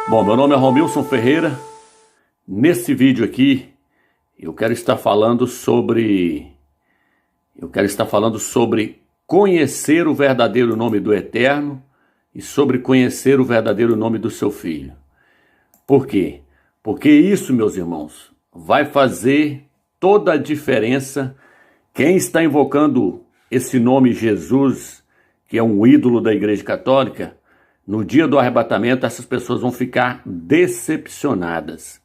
Bom, meu nome é Romilson Ferreira. Nesse vídeo aqui, eu quero estar falando sobre conhecer o verdadeiro nome do Eterno e sobre conhecer o verdadeiro nome do seu Filho. Por quê? Porque isso, meus irmãos, vai fazer toda a diferença. Quem está invocando esse nome Jesus, que é um ídolo da Igreja Católica, no dia do arrebatamento, essas pessoas vão ficar decepcionadas.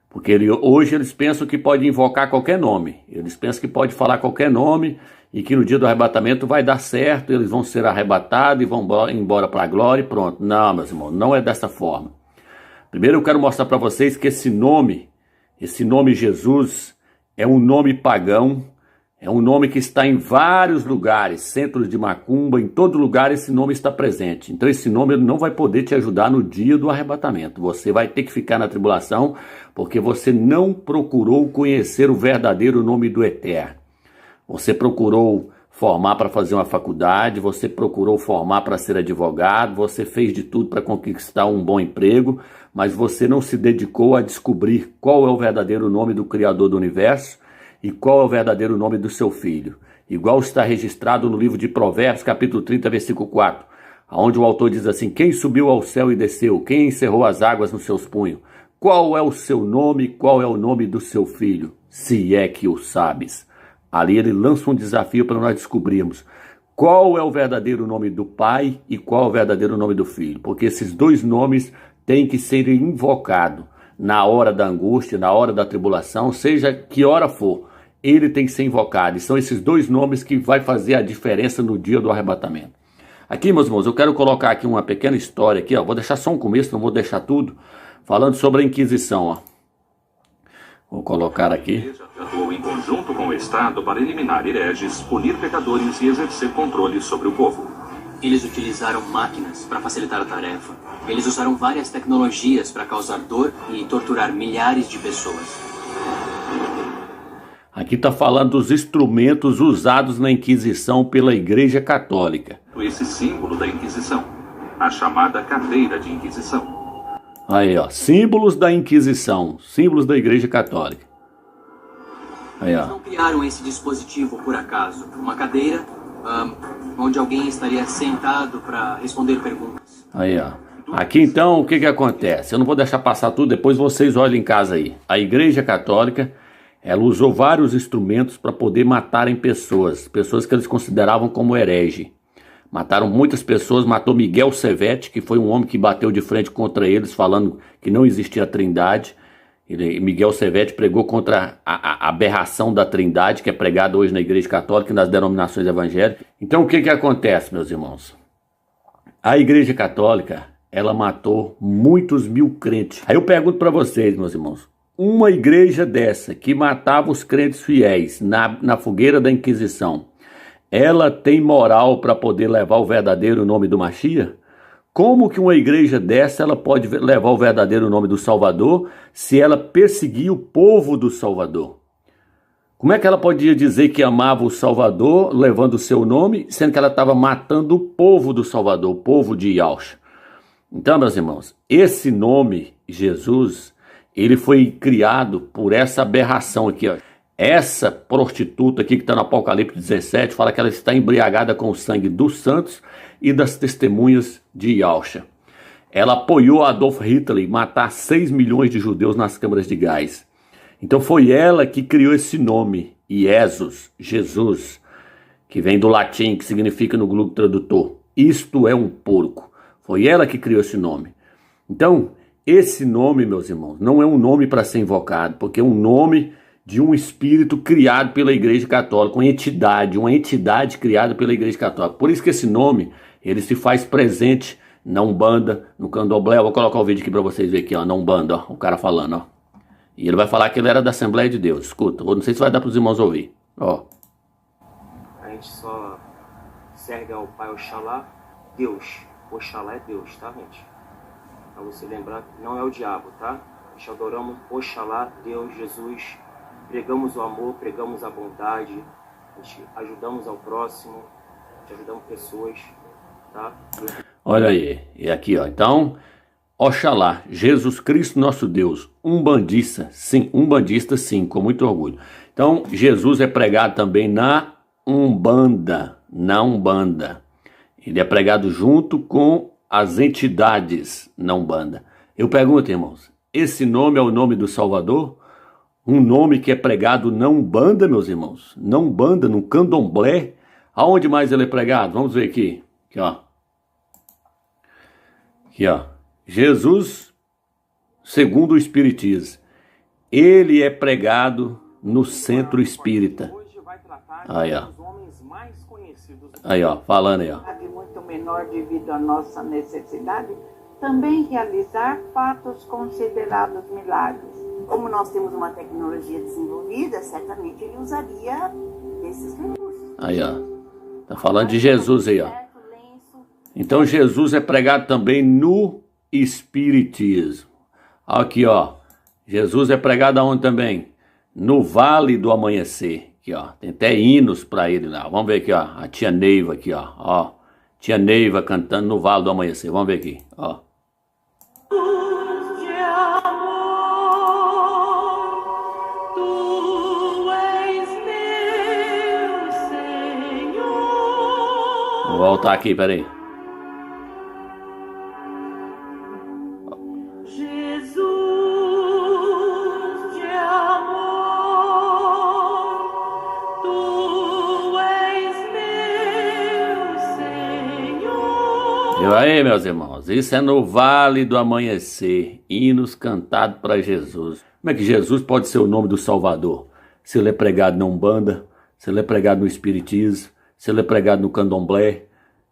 Porque hoje eles pensam que pode invocar qualquer nome. Eles pensam que pode falar qualquer nome e que no dia do arrebatamento vai dar certo, eles vão ser arrebatados e vão embora para a glória e pronto. Não, meus irmãos, não é dessa forma. Primeiro eu quero mostrar para vocês que esse nome Jesus, é um nome pagão. É um nome que está em vários lugares, centros de macumba, em todo lugar esse nome está presente. Então esse nome não vai poder te ajudar no dia do arrebatamento. Você vai ter que ficar na tribulação porque você não procurou conhecer o verdadeiro nome do Eterno. Você procurou formar para fazer uma faculdade, você procurou formar para ser advogado, você fez de tudo para conquistar um bom emprego, mas você não se dedicou a descobrir qual é o verdadeiro nome do Criador do Universo e qual é o verdadeiro nome do seu Filho. Igual está registrado no livro de Provérbios, capítulo 30, versículo 4, onde o autor diz assim: quem subiu ao céu e desceu? Quem encerrou as águas nos seus punhos? Qual é o seu nome? Qual é o nome do seu Filho? Se é que o sabes. Ali ele lança um desafio para nós descobrirmos qual é o verdadeiro nome do Pai e qual é o verdadeiro nome do Filho. Porque esses dois nomes têm que ser invocados na hora da angústia, na hora da tribulação, seja que hora for. Ele tem que ser invocado. E são esses dois nomes que vai fazer a diferença no dia do arrebatamento. Aqui, meus irmãos, eu quero colocar aqui uma pequena história aqui, ó. Vou deixar só um começo, não vou deixar tudo, falando sobre a Inquisição, ó. Vou colocar aqui. A igreja atuou em conjunto com o Estado para eliminar hereges, punir pecadores e exercer controle sobre o povo. Eles utilizaram máquinas para facilitar a tarefa. Eles usaram várias tecnologias para causar dor e torturar milhares de pessoas. Aqui está falando dos instrumentos usados na Inquisição pela Igreja Católica. Esse símbolo da Inquisição, a chamada cadeira de Inquisição. Aí, ó, símbolos da Inquisição, símbolos da Igreja Católica. Aí, Eles ó. não criaram esse dispositivo por acaso. Uma cadeira onde alguém estaria sentado para responder perguntas. Aí, ó. Aqui então, o que que acontece? Eu não vou deixar passar tudo, depois vocês olhem em casa aí. A Igreja Católica, ela usou vários instrumentos para poder matarem pessoas que eles consideravam como herege. Mataram muitas pessoas, matou Miguel Sevete, que foi um homem que bateu de frente contra eles, falando que não existia a Trindade. Miguel Sevete pregou contra a aberração da Trindade, que é pregada hoje na Igreja Católica e nas denominações evangélicas. Então o que que acontece, meus irmãos? A Igreja Católica, ela matou muitos mil crentes. Aí eu pergunto para vocês, meus irmãos, uma igreja dessa, que matava os crentes fiéis na fogueira da Inquisição, ela tem moral para poder levar o verdadeiro nome do Machia? Como que uma igreja dessa ela pode levar o verdadeiro nome do Salvador se ela perseguir o povo do Salvador? Como é que ela podia dizer que amava o Salvador levando o seu nome, sendo que ela estava matando o povo do Salvador, o povo de Yahshua? Então, meus irmãos, esse nome, Jesus, ele foi criado por essa aberração aqui, ó. Essa prostituta aqui que está no Apocalipse 17, fala que ela está embriagada com o sangue dos santos e das testemunhas de Yahshua. Ela apoiou Adolf Hitler matar 6 milhões de judeus nas câmaras de gás. Então foi ela que criou esse nome, Jesus, que vem do latim, que significa no Google Tradutor, isto é um porco. Foi ela que criou esse nome. Então, esse nome, meus irmãos, não é um nome para ser invocado, porque é um nome de um espírito criado pela Igreja Católica, uma entidade criada pela Igreja Católica. Por isso que esse nome, ele se faz presente na Umbanda, no Candomblé. Eu vou colocar o vídeo aqui para vocês verem aqui, ó, na Umbanda, ó, o cara falando, ó. E ele vai falar que ele era da Assembleia de Deus. Escuta, eu não sei se vai dar para os irmãos ouvir, ó. A gente só serve ao Pai Oxalá, Deus. Oxalá é Deus, tá, gente? Pra você lembrar que não é o diabo, tá? Nós adoramos Oxalá, Deus, Jesus. Pregamos o amor, pregamos a bondade, a gente ajudamos ao próximo, a gente ajudamos pessoas, tá? Olha aí, e aqui, ó, então, Oxalá, Jesus Cristo nosso Deus, umbandista, sim, com muito orgulho. Então, Jesus é pregado também na Umbanda. Ele é pregado junto com as entidades na Umbanda. Eu pergunto, irmãos, esse nome é o nome do Salvador? Um nome que é pregado na Umbanda, meus irmãos? Na Umbanda, no Candomblé. Aonde mais ele é pregado? Vamos ver aqui. Aqui, ó. Jesus, segundo o Espiritismo, ele é pregado no Centro Espírita. Aí, ó. Aí, ó, falando aí, ó. Muito menor devido à nossa necessidade, também realizar fatos considerados milagres. Como nós temos uma tecnologia desenvolvida, certamente ele usaria desses recursos. Aí, ó. Tá falando de Jesus aí, ó. Então Jesus é pregado também no Espiritismo. Aqui, ó. Jesus é pregado aonde também? No Vale do Amanhecer. Aqui, ó. Tem até hinos para ele lá. Vamos ver aqui, ó. A tia Neiva aqui, ó. Tia Neiva cantando no Vale do Amanhecer. Vamos ver aqui, ó. Vou voltar aqui, peraí. E aí, meus irmãos, isso é no Vale do Amanhecer, hinos cantados para Jesus. Como é que Jesus pode ser o nome do Salvador? Se ele é pregado na Umbanda, se ele é pregado no Espiritismo, se ele é pregado no Candomblé,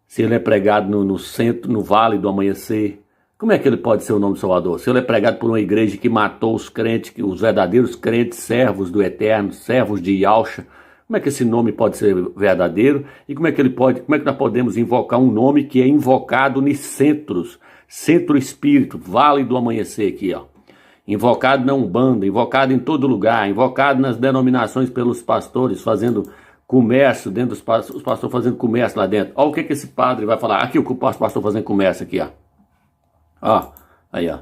se ele é pregado no centro, no Vale do Amanhecer. Como é que ele pode ser o nome do Salvador? Se ele é pregado por uma igreja que matou os crentes, os verdadeiros crentes, servos do Eterno, servos de Yahshua, como é que esse nome pode ser verdadeiro? E como é que nós podemos invocar um nome que é invocado nos centros, Centro Espírito, Vale do Amanhecer aqui, ó. Invocado na Umbanda, invocado em todo lugar, invocado nas denominações pelos pastores, fazendo comércio dentro dos pastores, os pastores fazendo comércio lá dentro. Olha o que esse padre vai falar. Aqui o pastor fazendo comércio aqui, ó. Ó, aí, ó.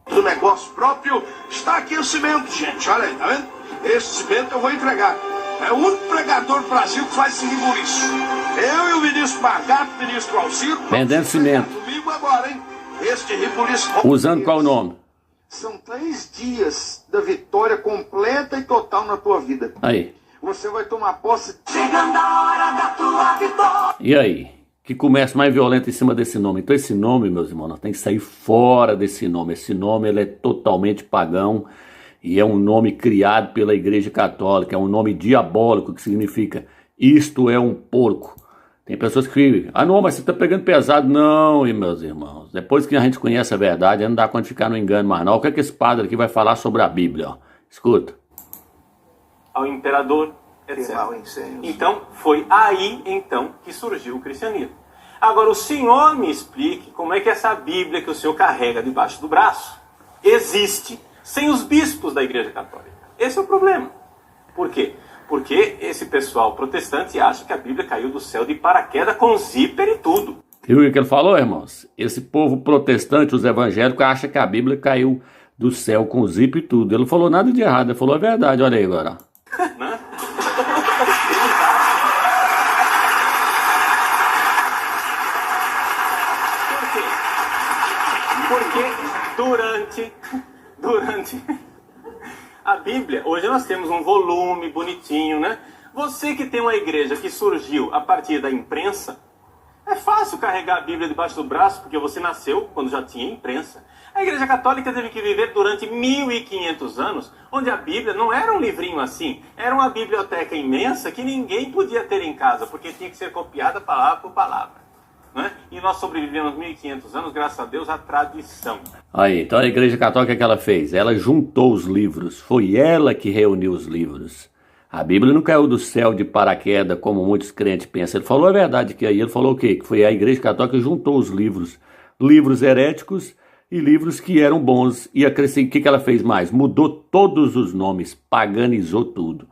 Do negócio próprio, está aqui o cimento, gente. Olha aí, tá vendo? Esse cimento eu vou entregar. É o único pregador do Brasil que faz esse ribuliço. Eu e o ministro Margato, o ministro Alciro. Vendendo cimento. Comigo agora, hein? Este ribuliço. Usando qual nome? São 3 dias da vitória completa e total na tua vida. Aí. Você vai tomar posse. Chegando a hora da tua vitória. E aí? Que comércio mais violento em cima desse nome? Então esse nome, meus irmãos, nós temos que sair fora desse nome. Esse nome ele é totalmente pagão e é um nome criado pela Igreja Católica. É um nome diabólico que significa isto é um porco. Tem pessoas que não, mas você está pegando pesado. Não, meus irmãos. Depois que a gente conhece a verdade, não dá conta de ficar no engano mais não. O que é que esse padre aqui vai falar sobre a Bíblia? Ó? Escuta. Ao imperador, etc. Então, foi aí, então, que surgiu o cristianismo. Agora, o senhor me explique como é que essa Bíblia que o senhor carrega debaixo do braço existe sem os bispos da Igreja Católica. Esse é o problema. Por quê? Porque esse pessoal protestante acha que a Bíblia caiu do céu de paraquedas com zíper e tudo. Viu o que ele falou, irmãos? Esse povo protestante, os evangélicos, acha que a Bíblia caiu do céu com zíper e tudo. Ele não falou nada de errado, ele falou a verdade. Olha aí agora. Porque durante a Bíblia, hoje nós temos um volume bonitinho, né? Você que tem uma igreja que surgiu a partir da imprensa, é fácil carregar a Bíblia debaixo do braço, porque você nasceu quando já tinha imprensa. A Igreja Católica teve que viver durante 1.500 anos, onde a Bíblia não era um livrinho assim, era uma biblioteca imensa que ninguém podia ter em casa, porque tinha que ser copiada palavra por palavra. Né? E nós sobrevivemos 1.500 anos, graças a Deus, à tradição. Aí, então a Igreja Católica, o que ela fez? Ela juntou os livros, foi ela que reuniu os livros. A Bíblia não caiu do céu de paraquedas, como muitos crentes pensam. Ele falou a verdade que aí, ele falou o quê? Que foi a Igreja Católica que juntou os livros. Livros heréticos e livros que eram bons. E acrescentou, o que ela fez mais? Mudou todos os nomes, paganizou tudo.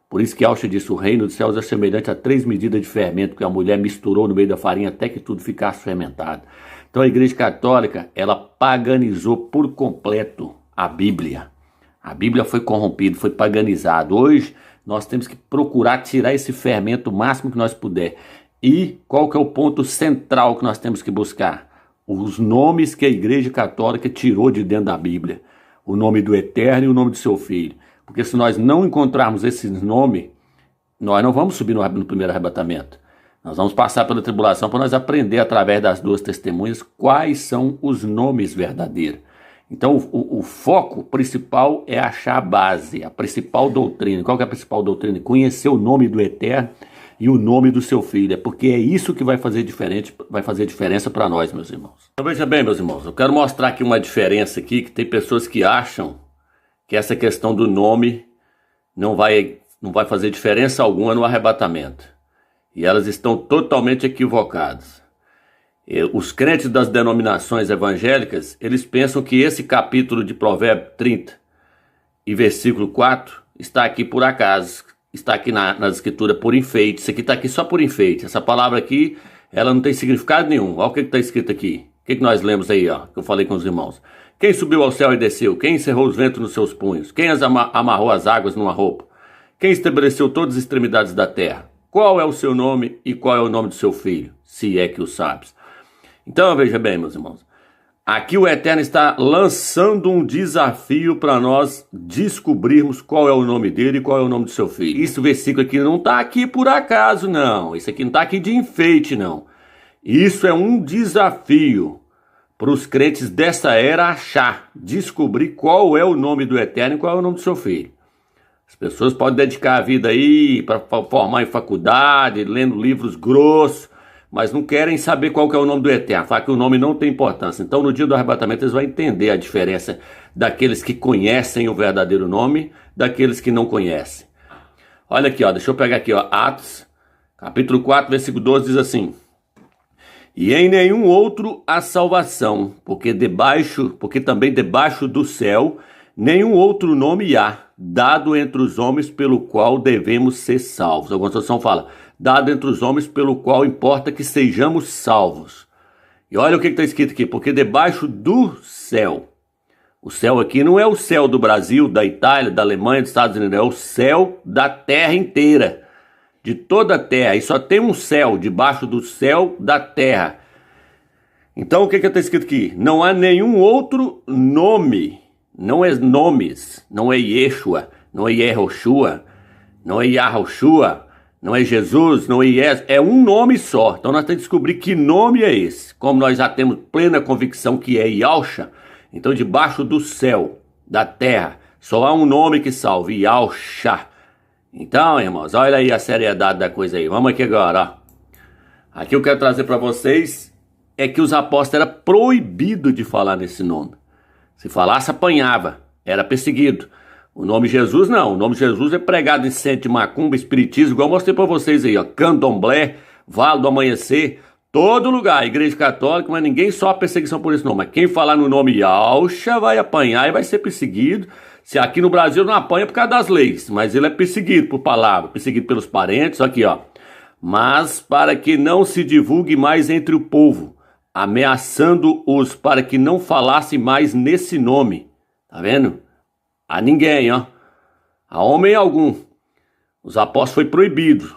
Por isso que Yahshua disse, o reino dos céus é semelhante a 3 medidas de fermento que a mulher misturou no meio da farinha até que tudo ficasse fermentado. Então a Igreja Católica, ela paganizou por completo a Bíblia. A Bíblia foi corrompida, foi paganizada. Hoje nós temos que procurar tirar esse fermento o máximo que nós puder. E qual que é o ponto central que nós temos que buscar? Os nomes que a Igreja Católica tirou de dentro da Bíblia. O nome do Eterno e o nome do seu Filho. Porque se nós não encontrarmos esses nomes, nós não vamos subir no primeiro arrebatamento. Nós vamos passar pela tribulação para nós aprender através das duas testemunhas quais são os nomes verdadeiros. Então o foco principal é achar a base, a principal doutrina. Qual que é a principal doutrina? Conhecer o nome do Eterno e o nome do seu Filho. É porque é isso que vai fazer diferença para nós, meus irmãos. Então veja bem, meus irmãos, eu quero mostrar aqui uma diferença aqui, que tem pessoas que acham que essa questão do nome não vai fazer diferença alguma no arrebatamento. E elas estão totalmente equivocadas. Os crentes das denominações evangélicas, eles pensam que esse capítulo de Provérbios 30 e versículo 4 está aqui por acaso, está aqui nas escrituras por enfeite. Isso aqui está aqui só por enfeite. Essa palavra aqui, ela não tem significado nenhum. Olha o que está escrito aqui. O que nós lemos aí, ó, que eu falei com os irmãos. Quem subiu ao céu e desceu? Quem encerrou os ventos nos seus punhos? Quem amarrou as águas numa roupa? Quem estabeleceu todas as extremidades da terra? Qual é o seu nome e qual é o nome do seu filho? Se é que o sabes. Então, veja bem, meus irmãos. Aqui o Eterno está lançando um desafio para nós descobrirmos qual é o nome dele e qual é o nome do seu filho. Esse versículo aqui não está aqui por acaso, não. Isso aqui não está aqui de enfeite, não. Isso é um desafio para os crentes dessa era descobrir qual é o nome do Eterno e qual é o nome do seu filho. As pessoas podem dedicar a vida aí para formar em faculdade, lendo livros grossos, mas não querem saber qual que é o nome do Eterno, falar que o nome não tem importância. Então, no dia do arrebatamento, eles vão entender a diferença daqueles que conhecem o verdadeiro nome, daqueles que não conhecem. Olha aqui, ó, deixa eu pegar aqui, ó, Atos, capítulo 4, versículo 12, diz assim: E em nenhum outro há salvação, porque também debaixo do céu nenhum outro nome há, dado entre os homens pelo qual devemos ser salvos. Alguma tradução fala, dado entre os homens pelo qual importa que sejamos salvos. E olha o que está escrito aqui, porque debaixo do céu, o céu aqui não é o céu do Brasil, da Itália, da Alemanha, dos Estados Unidos, é o céu da terra inteira, de toda a terra, e só tem um céu debaixo do céu da terra. Então o que está escrito aqui? Não há nenhum outro nome, não é nomes, não é Yeshua, não é Yehoshua, não é Yahushua, não é Jesus, não é Yes, é um nome só. Então nós temos que descobrir que nome é esse. Como nós já temos plena convicção que é Yahusha, então debaixo do céu, da terra, só há um nome que salve, Yahusha. Então, irmãos, olha aí a seriedade da coisa aí. Vamos aqui agora, ó. Aqui eu quero trazer para vocês é que os apóstolos eram proibidos de falar nesse nome. Se falasse, apanhava, era perseguido. O nome Jesus não, o nome Jesus é pregado em centro de macumba, espiritismo, igual eu mostrei para vocês aí, ó, candomblé, Vale do Amanhecer, todo lugar, Igreja Católica, mas ninguém sofre perseguição por esse nome. Mas quem falar no nome Yahusha vai apanhar e vai ser perseguido. Se aqui no Brasil não apanha por causa das leis, mas ele é perseguido por palavra, perseguido pelos parentes, aqui ó. Mas para que não se divulgue mais entre o povo, ameaçando-os para que não falassem mais nesse nome. Tá vendo? A ninguém, ó. A homem algum. Os apóstolos foi proibido.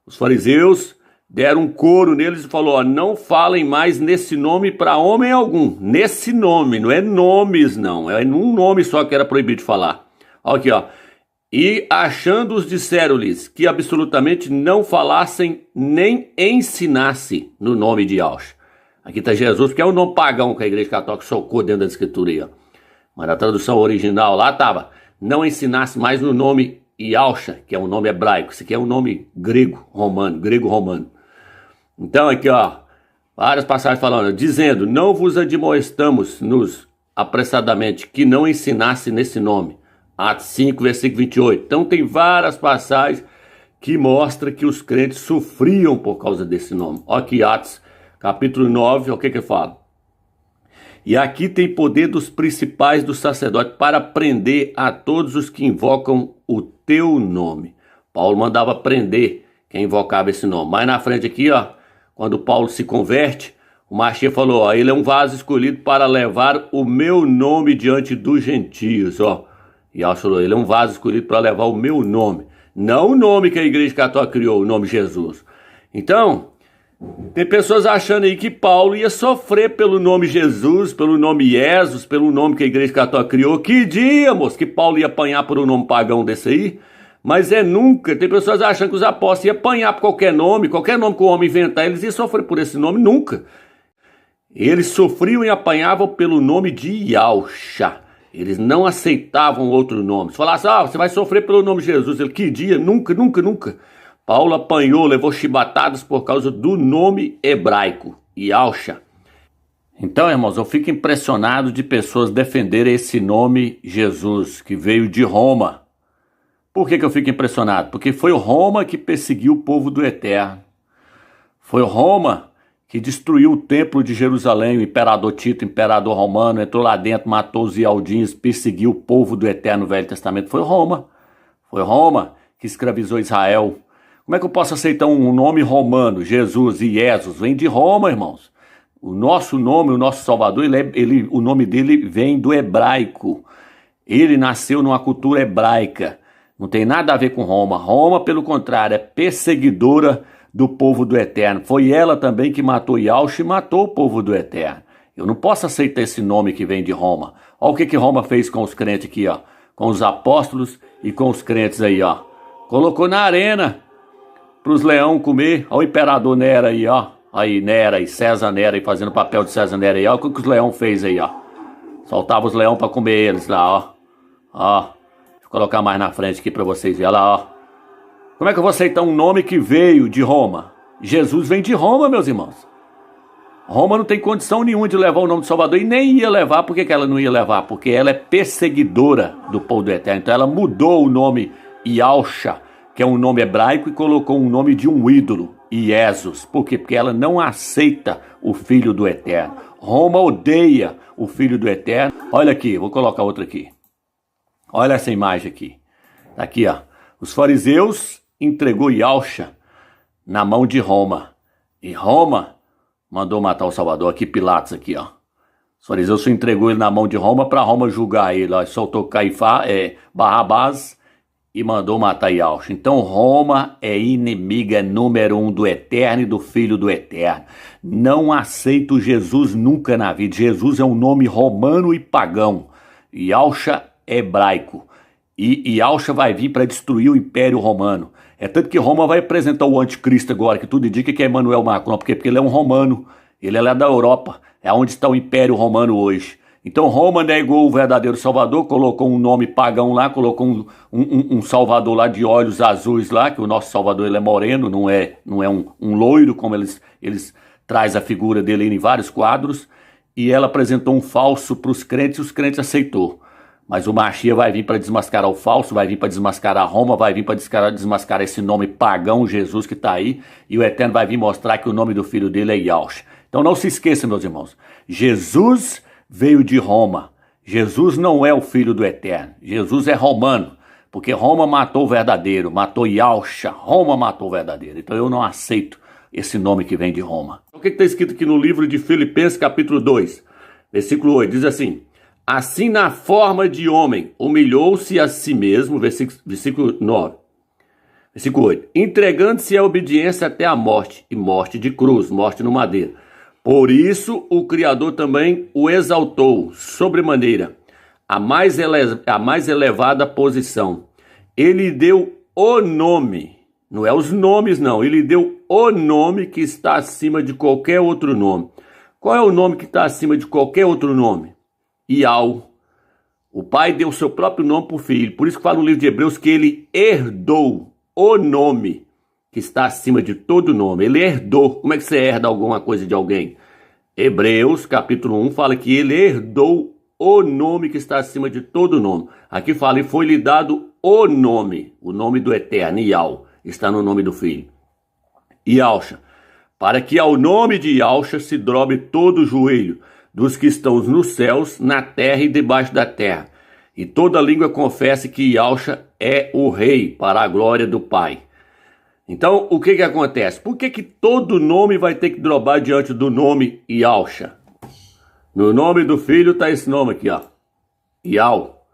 Os fariseus deram um coro neles e falou, ó, não falem mais nesse nome para homem algum. Nesse nome, não é nomes não. É num nome só que era proibido de falar. Ó, aqui, ó. E achando-os disseram-lhes que absolutamente não falassem nem ensinassem no nome de Yahusha. Aqui está Jesus, porque é o nome pagão que a Igreja Católica socou dentro da escritura aí, ó. Mas na tradução original lá estava, não ensinasse mais no nome Yahusha, que é um nome hebraico. Isso aqui é um nome grego-romano. Então aqui, ó, várias passagens falando, dizendo, não vos admoestamos-nos apressadamente que não ensinasse nesse nome. Atos 5, versículo 28. Então tem várias passagens que mostram que os crentes sofriam por causa desse nome. Olha aqui Atos, capítulo 9, olha o que fala. E aqui tem poder dos principais dos sacerdotes para prender a todos os que invocam o teu nome. Paulo mandava prender quem invocava esse nome. Mas na frente aqui, ó, quando Paulo se converte, O Mashiach falou, ó, ele é um vaso escolhido para levar o meu nome diante dos gentios, ó. E Yahushua falou, ele é um vaso escolhido para levar o meu nome. Não o nome que a Igreja Católica criou, o nome Jesus. Então, tem pessoas achando aí que Paulo ia sofrer pelo nome Jesus, pelo nome Jesus, pelo nome que a Igreja Católica criou. Que dia, moço, que Paulo ia apanhar por um nome pagão desse aí? Mas nunca. Tem pessoas achando que os apóstolos iam apanhar por qualquer nome que o homem inventar, eles iam sofrer por esse nome, nunca. Eles sofriam e apanhavam pelo nome de Yahushua. Eles não aceitavam outro nome. Se falasse, você vai sofrer pelo nome de Jesus. Ele, que dia? Nunca, nunca, nunca. Paulo apanhou, levou chibatadas por causa do nome hebraico, Yahushua. Então, irmãos, eu fico impressionado de pessoas defenderem esse nome Jesus, que veio de Roma. Por que eu fico impressionado? Porque foi Roma que perseguiu o povo do Eterno. Foi Roma que destruiu o templo de Jerusalém. O imperador Tito, imperador romano, entrou lá dentro, matou os ialdinhos, perseguiu o povo do Eterno no Velho Testamento. Foi Roma. Foi Roma que escravizou Israel. Como é que eu posso aceitar um nome romano, Jesus e Jesus? Vem de Roma, irmãos. O nosso nome, o nosso Salvador, o nome dele vem do hebraico. Ele nasceu numa cultura hebraica. Não tem nada a ver com Roma. Roma, pelo contrário, é perseguidora do povo do Eterno. Foi ela também que matou Yahushua e matou o povo do Eterno. Eu não posso aceitar esse nome que vem de Roma. Olha o que Roma fez com os crentes aqui, ó. Com os apóstolos e com os crentes aí, ó. Colocou na arena para os leões comer. Olha o imperador Nero aí, ó. Aí, Nero e César Nero aí fazendo o papel de César Nero aí. Olha o que os leões fez aí, ó. Soltava os leões para comer eles lá, ó. Ó. Deixa eu colocar mais na frente aqui para vocês verem lá, ó. Como é que eu vou aceitar um nome que veio de Roma? Jesus vem de Roma, meus irmãos. Roma não tem condição nenhuma de levar o nome de Salvador e nem ia levar. Por que ela não ia levar? Porque ela é perseguidora do povo do Eterno. Então ela mudou o nome Yahushua, que é um nome hebraico, e colocou um nome de um ídolo, Jesus. Por quê? Porque ela não aceita o Filho do Eterno. Roma odeia o Filho do Eterno. Olha aqui, vou colocar outra aqui. Olha essa imagem aqui. Tá aqui, ó. Os fariseus entregou Yahushua na mão de Roma. E Roma mandou matar o Salvador. Aqui Pilatos aqui, ó. Os fariseus entregou ele na mão de Roma para Roma julgar ele. Ó. Soltou Barrabás e mandou matar Yahushua. Então Roma é inimiga número 1 do Eterno e do Filho do Eterno. Não aceito Jesus nunca na vida. Jesus é um nome romano e pagão. Yahushua é hebraico. E Yahushua vai vir para destruir o Império Romano. É tanto que Roma vai apresentar o anticristo agora, que tudo indica que é Emmanuel Macron. Porque ele é um romano. Ele é lá da Europa. É onde está o Império Romano hoje. Então Roma negou o verdadeiro Salvador, colocou um nome pagão lá, colocou um Salvador lá de olhos azuis lá, que o nosso Salvador ele é moreno, não é um loiro, como eles traz a figura dele em vários quadros. E ela apresentou um falso para os crentes e os crentes aceitou. Mas o Mashiach vai vir para desmascarar o falso, vai vir para desmascarar Roma, vai vir para desmascarar esse nome pagão, Jesus, que está aí. E o Eterno vai vir mostrar que o nome do filho dele é Yahushua. Então não se esqueça, meus irmãos. Jesus veio de Roma. Jesus não é o filho do Eterno. Jesus é romano. Porque Roma matou o verdadeiro, matou Yahushua. Roma matou o verdadeiro. Então eu não aceito esse nome que vem de Roma. O que está escrito aqui no livro de Filipenses, capítulo 2, versículo 8? Diz assim: assim, na forma de homem, humilhou-se a si mesmo, versículo 9. Versículo 8. Entregando-se à obediência até a morte, e morte de cruz, morte no madeiro. Por isso, o Criador também o exaltou, sobremaneira, a mais elevada posição. Ele deu o nome, não é os nomes não, ele deu o nome que está acima de qualquer outro nome. Qual é o nome que está acima de qualquer outro nome? Iau. O pai deu o seu próprio nome para o filho. Por isso que fala no livro de Hebreus que ele herdou o nome que está acima de todo nome. Ele herdou. Como é que você herda alguma coisa de alguém? Hebreus, capítulo 1, fala que ele herdou o nome que está acima de todo nome. Aqui fala, e foi-lhe dado o nome do Eterno, Iau, está no nome do Filho. Yahushua, para que ao nome de Yahushua se dobre todo o joelho dos que estão nos céus, na terra e debaixo da terra. E toda língua confesse que Yahushua é o Rei, para a glória do Pai. Então, o que acontece? Por que todo nome vai ter que drobar diante do nome Yahshua? No nome do filho está esse nome aqui, ó. Yal.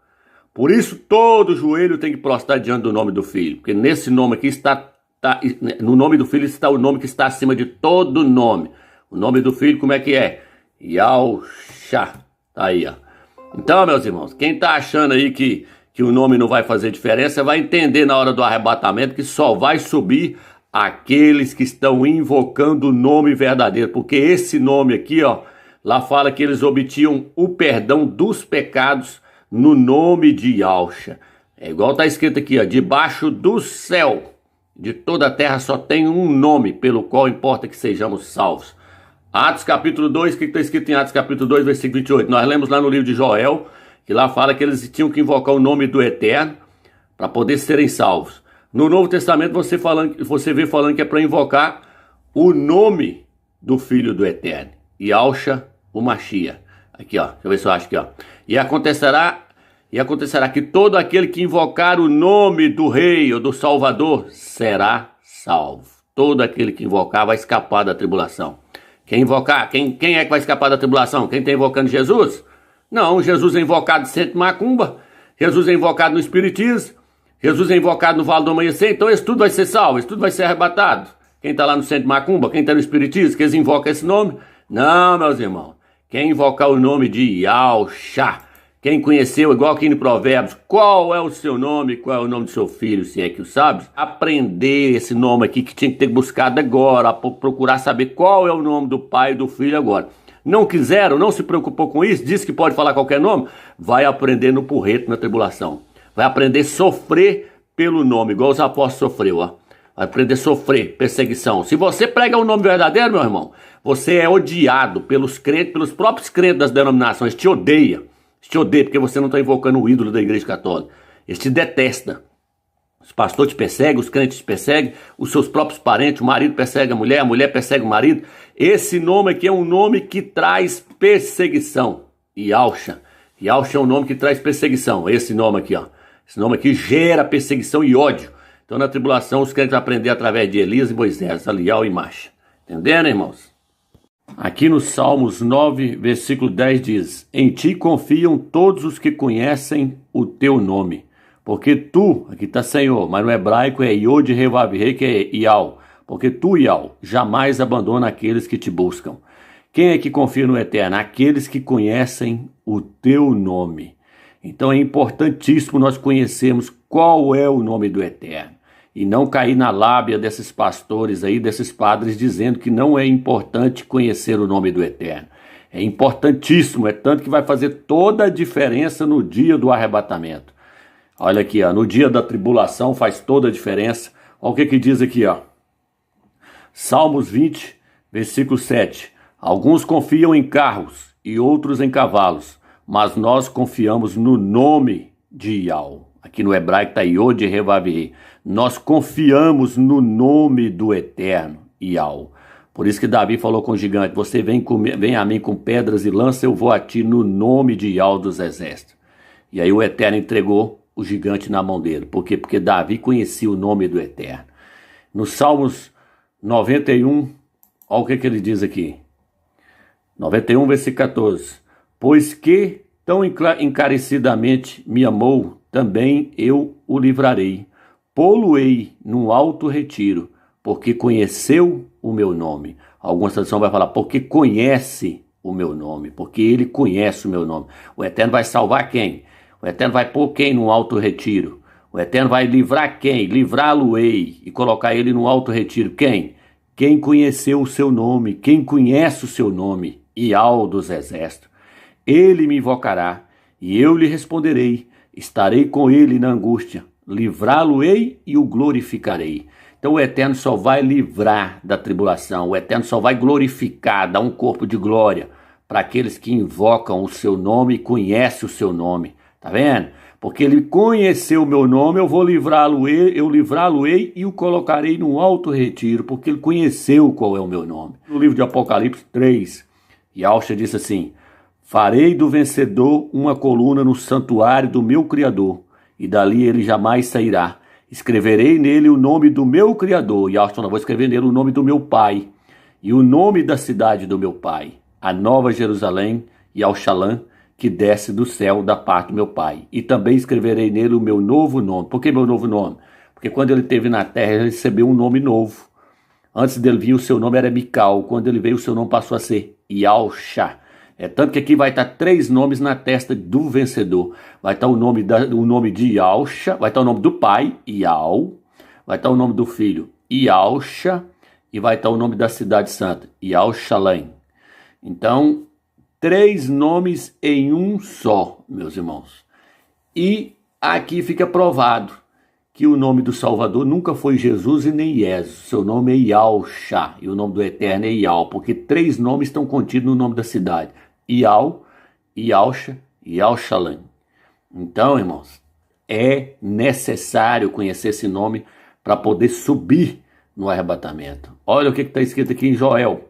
Por isso, todo joelho tem que prostrar diante do nome do filho. Porque nesse nome aqui no nome do filho está o nome que está acima de todo nome. O nome do filho, como é que é? Yahshua. Tá aí, ó. Então, meus irmãos, quem está achando aí que o nome não vai fazer diferença, vai entender na hora do arrebatamento que só vai subir aqueles que estão invocando o nome verdadeiro. Porque esse nome aqui, ó, lá fala que eles obtinham o perdão dos pecados no nome de Yahshua. É igual está escrito aqui, ó, debaixo do céu de toda a terra só tem um nome pelo qual importa que sejamos salvos. Atos capítulo 2, o que está escrito em Atos capítulo 2, versículo 28? Nós lemos lá no livro de Joel, que lá fala que eles tinham que invocar o nome do Eterno para poder serem salvos. No Novo Testamento você vê falando que é para invocar o nome do Filho do Eterno, Yahshua, o Mashiach. Aqui, ó, deixa eu ver se eu acho aqui, ó. E acontecerá que todo aquele que invocar o nome do Rei ou do Salvador será salvo. Todo aquele que invocar vai escapar da tribulação. Quem invocar, quem é que vai escapar da tribulação? Quem está invocando Jesus? Não, Jesus é invocado no centro de macumba, Jesus é invocado no espiritismo, Jesus é invocado no Vale do Amanhecer, então isso tudo vai ser salvo, isso tudo vai ser arrebatado. Quem está lá no centro de macumba, quem está no espiritismo, que eles invocam esse nome? Não, meus irmãos. Quem invocar o nome de Yahshua, quem conheceu, igual aqui no Provérbios, qual é o seu nome, qual é o nome do seu filho, se é que o sabe, aprender esse nome aqui que tinha que ter buscado agora, procurar saber qual é o nome do pai e do filho agora. Não quiseram, não se preocupou com isso, disse que pode falar qualquer nome, vai aprender no porreto na tribulação. Vai aprender a sofrer pelo nome, igual os apóstolos sofreu, ó. Vai aprender a sofrer perseguição. Se você prega o nome verdadeiro, meu irmão, você é odiado pelos crentes, pelos próprios crentes das denominações, te odeia. Te odeia porque você não está invocando o ídolo da igreja católica. Eles te detestam. Os pastores te perseguem, os crentes te perseguem, os seus próprios parentes, o marido persegue a mulher persegue o marido. Esse nome aqui é um nome que traz perseguição. Yahshua. Yahshua é um nome que traz perseguição. Esse nome aqui, ó. Esse nome aqui gera perseguição e ódio. Então na tribulação os crentes vão aprender através de Elias e Moisés, Alial e Macha. Entenderam, irmãos? Aqui no Salmos 9, versículo 10 diz: em ti confiam todos os que conhecem o teu nome. Porque tu, aqui está Senhor, mas no hebraico é Yod Revav Rei, que é Yal. Porque tu, Yal, jamais abandona aqueles que te buscam. Quem é que confia no Eterno? Aqueles que conhecem o teu nome. Então é importantíssimo nós conhecermos qual é o nome do Eterno. E não cair na lábia desses pastores aí, desses padres, dizendo que não é importante conhecer o nome do Eterno. É importantíssimo, é tanto que vai fazer toda a diferença no dia do arrebatamento. Olha aqui, ó, no dia da tribulação faz toda a diferença. Olha o que diz aqui, ó. Salmos 20, versículo 7. Alguns confiam em carros e outros em cavalos, mas nós confiamos no nome de Yahweh. Aqui no hebraico está Yod Revav. Nós confiamos no nome do Eterno, Yahweh. Por isso que Davi falou com o gigante: você vem a mim com pedras e lança, eu vou a ti no nome de Yahweh dos exércitos. E aí o Eterno entregou o gigante na mão dele. Por quê? Porque Davi conhecia o nome do Eterno. No Salmos 91, olha o que ele diz aqui. 91, versículo 14. Pois que tão encarecidamente me amou, também eu o livrarei. Pô-lo-ei num alto retiro, porque conheceu o meu nome. Alguma tradução vai falar, porque conhece o meu nome, porque ele conhece o meu nome. O Eterno vai salvar quem? O Eterno vai pôr quem num alto retiro? O Eterno vai livrar quem? Livrá-lo-ei e colocar ele num alto retiro. Quem? Quem conheceu o seu nome, quem conhece o seu nome, Yahweh dos exércitos. Ele me invocará e eu lhe responderei. Estarei com ele na angústia, livrá-lo-ei e o glorificarei. Então o Eterno só vai livrar da tribulação, o Eterno só vai glorificar, dar um corpo de glória para aqueles que invocam o seu nome e conhecem o seu nome. Tá vendo? Porque ele conheceu o meu nome, eu vou livrá-lo-ei e o colocarei num alto retiro, porque ele conheceu qual é o meu nome. No livro de Apocalipse 3, Yahshua disse assim: farei do vencedor uma coluna no santuário do meu Criador, e dali ele jamais sairá. escreverei nele o nome do meu Criador. Yahshua falou, vou escrever nele o nome do meu Pai e o nome da cidade do meu Pai, a Nova Jerusalém e Al-Shalom, que desce do céu da parte do meu Pai. E também escreverei nele o meu novo nome. Por que meu novo nome? Porque quando ele esteve na terra, ele recebeu um nome novo. Antes dele vir, o seu nome era Mical. Quando ele veio, o seu nome passou a ser Yahshua. Tanto que aqui vai estar 3 nomes na testa do vencedor. Vai estar o nome de Yahshua, vai estar o nome do pai, Yal, vai estar o nome do filho, Yahshua, e vai estar o nome da cidade santa, Yal-Shalem. Então, 3 nomes em um só, meus irmãos. E aqui fica provado que o nome do Salvador nunca foi Jesus e nem Jesus. Seu nome é Yahshua e o nome do Eterno é Yal, porque 3 nomes estão contidos no nome da cidade. Yal, Yahshua e Yal-Shalem. Então, irmãos, é necessário conhecer esse nome para poder subir no arrebatamento. Olha o que está escrito aqui em Joel,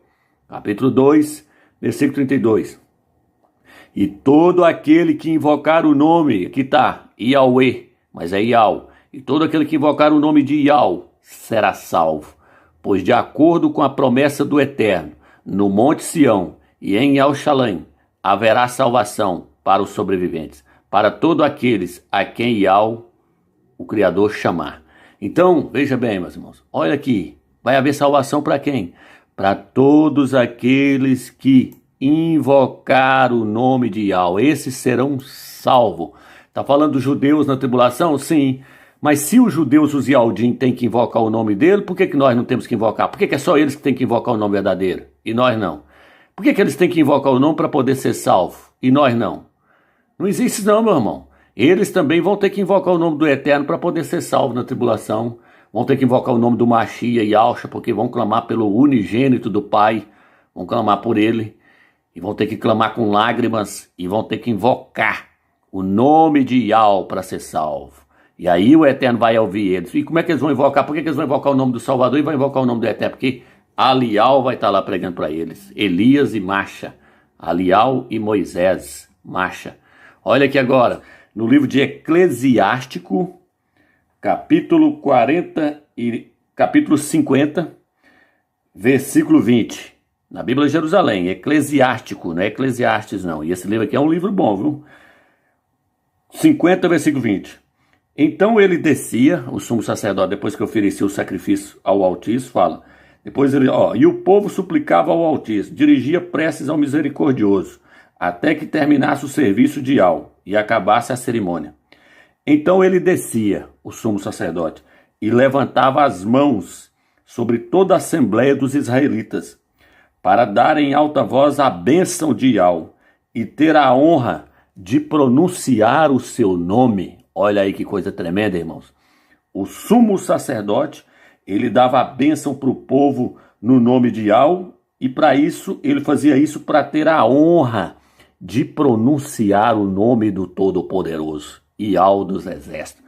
capítulo 2, versículo 32. E todo aquele que invocar o nome, aqui está, Yahweh, mas é Yal. E todo aquele que invocar o nome de Yal será salvo. Pois de acordo com a promessa do Eterno, no Monte Sião e em Yal-Shalem, haverá salvação para os sobreviventes, para todos aqueles a quem Yal, o Criador, chamar. Então, veja bem, meus irmãos, olha aqui, vai haver salvação para quem? Para todos aqueles que invocar o nome de Yal, esses serão salvos. Está falando dos judeus na tribulação? Sim. Mas se os judeus, os Yaldim, têm que invocar o nome dele, por que nós não temos que invocar? Por que é só eles que têm que invocar o nome verdadeiro e nós não? Por que eles têm que invocar o nome para poder ser salvos e nós não? Não existe não, meu irmão. Eles também vão ter que invocar o nome do Eterno para poder ser salvos na tribulação. Vão ter que invocar o nome do Mashiach e Yahshua, porque vão clamar pelo unigênito do Pai. Vão clamar por ele. E vão ter que clamar com lágrimas. E vão ter que invocar o nome de Yahweh para ser salvo. E aí o Eterno vai ouvir eles. E como é que eles vão invocar? Por que eles vão invocar o nome do Salvador e vão invocar o nome do Eterno? Porque Alial vai estar lá pregando para eles. Elias e Macha. Alial e Moisés. Macha. Olha aqui agora. No livro de Eclesiástico, capítulo 50, versículo 20. Na Bíblia de Jerusalém, Eclesiástico, não é Eclesiastes não. E esse livro aqui é um livro bom, viu? 50, versículo 20. Então ele descia, o sumo sacerdote, depois que oferecia o sacrifício ao Altíssimo, fala, depois ele, e o povo suplicava ao Altíssimo, dirigia preces ao Misericordioso, até que terminasse o serviço de Al e acabasse a cerimônia. Então ele descia, o sumo sacerdote, e levantava as mãos sobre toda a assembleia dos israelitas, para dar em alta voz a bênção de Al e ter a honra de pronunciar o seu nome. Olha aí que coisa tremenda, irmãos. O sumo sacerdote, ele dava a bênção para o povo no nome de Al, e para isso, ele fazia isso para ter a honra de pronunciar o nome do Todo-Poderoso, Yahweh dos Exércitos.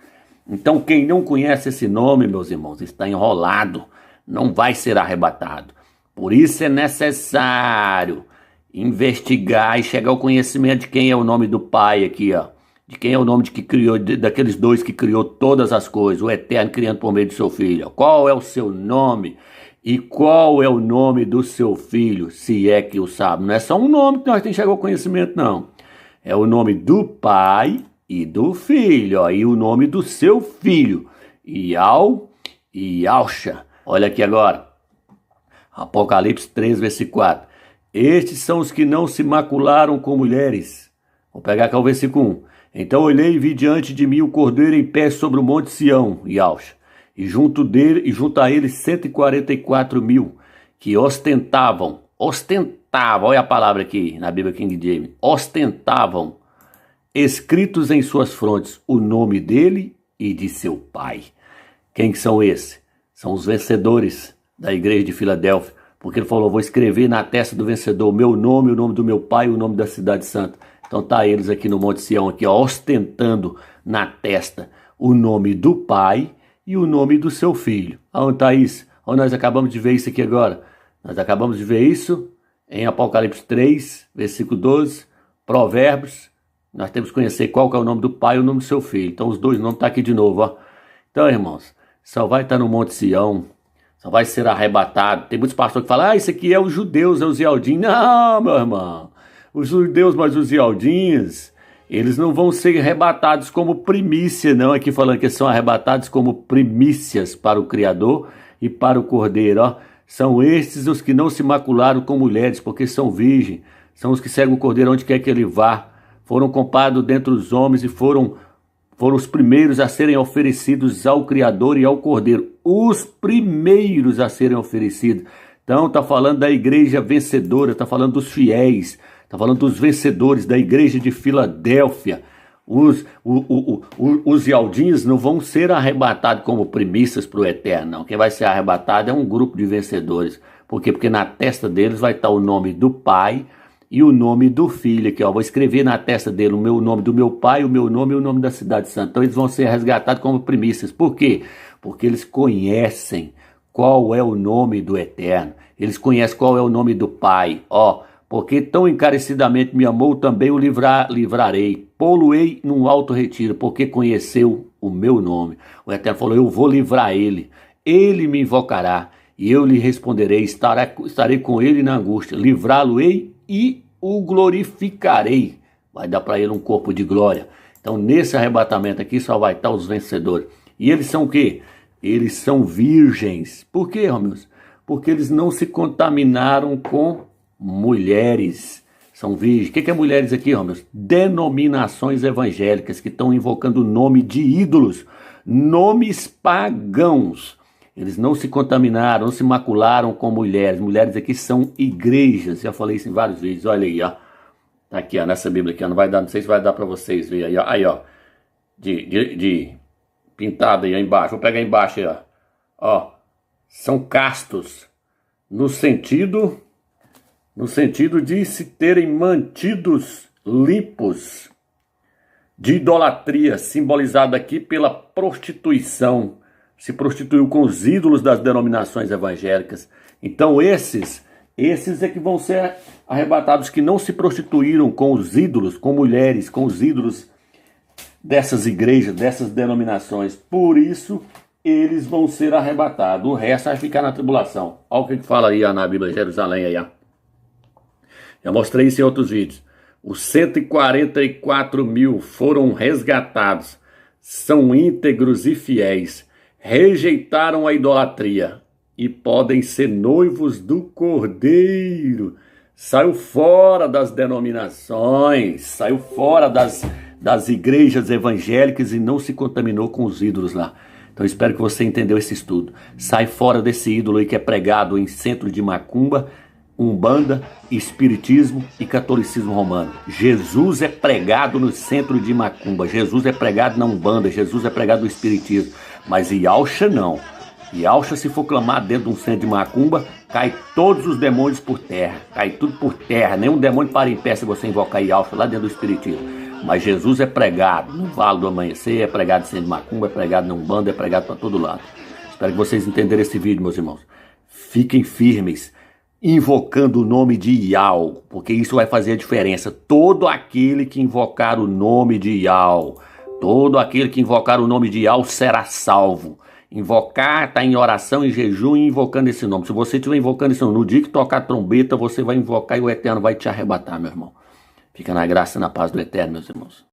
Então, quem não conhece esse nome, meus irmãos, está enrolado, não vai ser arrebatado. Por isso é necessário investigar e chegar ao conhecimento de quem é o nome do Pai aqui, de quem é o nome de que criou, daqueles dois que criou todas as coisas, o Eterno criando por meio do seu Filho. Qual é o seu nome? E qual é o nome do seu filho, se é que o sabe? Não é só um nome que nós temos que chegar ao conhecimento, não. É o nome do Pai e do Filho, e o nome do seu filho, Yal e Yahshua. Olha aqui agora, Apocalipse 3, versículo 4. Estes são os que não se macularam com mulheres. Vou pegar aqui o versículo 1. Então olhei e vi diante de mim o cordeiro em pé sobre o monte Sião, Yahshua. E junto a ele 144 mil que ostentavam, olha a palavra aqui na Bíblia King James, ostentavam, escritos em suas frontes, o nome dele e de seu pai. Quem são esses? São os vencedores da igreja de Filadélfia, porque ele falou, vou escrever na testa do vencedor o meu nome, o nome do meu pai, o nome da cidade santa. Então tá eles aqui no Monte Sião, aqui, ostentando na testa o nome do pai e o nome do seu filho. Aonde está isso? Onde nós acabamos de ver isso aqui agora? Nós acabamos de ver isso em Apocalipse 3, versículo 12, Provérbios. Nós temos que conhecer qual que é o nome do pai e o nome do seu filho. Então os dois nomes estão aqui de novo. Então, irmãos, só vai estar no Monte Sião, só vai ser arrebatado. Tem muitos pastores que falam, isso aqui é os judeus, é os Ialdins. Não, meu irmão, os judeus, mas os Ialdins, eles não vão ser arrebatados como primícia, não. Aqui falando que são arrebatados como primícias para o Criador e para o Cordeiro, ó. São estes os que não se macularam com mulheres, porque são virgens. São os que seguem o Cordeiro onde quer que ele vá. Foram comprados dentre os homens e foram os primeiros a serem oferecidos ao Criador e ao Cordeiro. Os primeiros a serem oferecidos. Então está falando da igreja vencedora, está falando dos fiéis, está falando dos vencedores da igreja de Filadélfia. Os Ialdins não vão ser arrebatados como primícias para o eterno, não. Quem vai ser arrebatado é um grupo de vencedores. Por quê? Porque na testa deles vai estar o nome do Pai e o nome do Filho. Aqui, ó, vou escrever na testa dele o nome do meu Pai, o meu nome e o nome da cidade santa. Então eles vão ser resgatados como primícias. Por quê? Porque eles conhecem qual é o nome do eterno. Eles conhecem qual é o nome do Pai. Ó, porque tão encarecidamente me amou, também o livrarei. Pô-lo-ei num alto retiro, porque conheceu o meu nome. O Eterno falou, eu vou livrar ele. Ele me invocará e eu lhe responderei. Estarei com ele na angústia. Livrá-lo-ei e o glorificarei. Vai dar para ele um corpo de glória. Então, nesse arrebatamento aqui, só vai estar os vencedores. E eles são o quê? Eles são virgens. Por quê, Romeus? Porque eles não se contaminaram com mulheres. São virgens. O que é mulheres aqui, Romeus? Denominações evangélicas que estão invocando o nome de ídolos. Nomes pagãos. Eles não se contaminaram, não se macularam com mulheres. Mulheres aqui são igrejas. Já falei isso em vários vídeos. Olha aí, ó. Tá aqui, ó, nessa Bíblia aqui, ó. Não vai dar, não sei se vai dar para vocês verem aí, ó. Aí, ó. De pintado aí, ó, embaixo. Vou pegar embaixo aí, ó. Ó. São castos. No sentido de se terem mantidos limpos de idolatria, simbolizado aqui pela prostituição. Se prostituiu com os ídolos das denominações evangélicas. Então esses é que vão ser arrebatados, que não se prostituíram com os ídolos, com mulheres, com os ídolos dessas igrejas, dessas denominações. Por isso, eles vão ser arrebatados. O resto vai ficar na tribulação. Olha o que fala aí ó, na Bíblia de Jerusalém. Aí, ó. Já mostrei isso em outros vídeos. Os 144 mil foram resgatados. São íntegros e fiéis. Rejeitaram a idolatria e podem ser noivos do Cordeiro. Saiu fora das denominações, saiu fora das igrejas evangélicas e não se contaminou com os ídolos lá. Então espero que você entendeu esse estudo. Sai fora desse ídolo aí que é pregado em centro de macumba, umbanda, espiritismo e catolicismo romano. Jesus é pregado no centro de macumba, Jesus é pregado na umbanda, Jesus é pregado no espiritismo. Mas Ialcha não. Ialcha, se for clamar dentro de um centro de macumba, cai todos os demônios por terra. Cai tudo por terra. Nenhum demônio para em pé se você invocar Ialcha lá dentro do espiritismo. Mas Jesus é pregado no Vale do Amanhecer, é pregado em centro de macumba, é pregado na umbanda, é pregado para todo lado. Espero que vocês entenderem esse vídeo, meus irmãos. Fiquem firmes, invocando o nome de Ial, porque isso vai fazer a diferença. Todo aquele que invocar o nome de Ial, todo aquele que invocar o nome de Ial será salvo. Invocar, está em oração, em jejum e invocando esse nome. Se você estiver invocando esse nome, no dia que tocar a trombeta, você vai invocar e o Eterno vai te arrebatar, meu irmão. Fica na graça e na paz do Eterno, meus irmãos.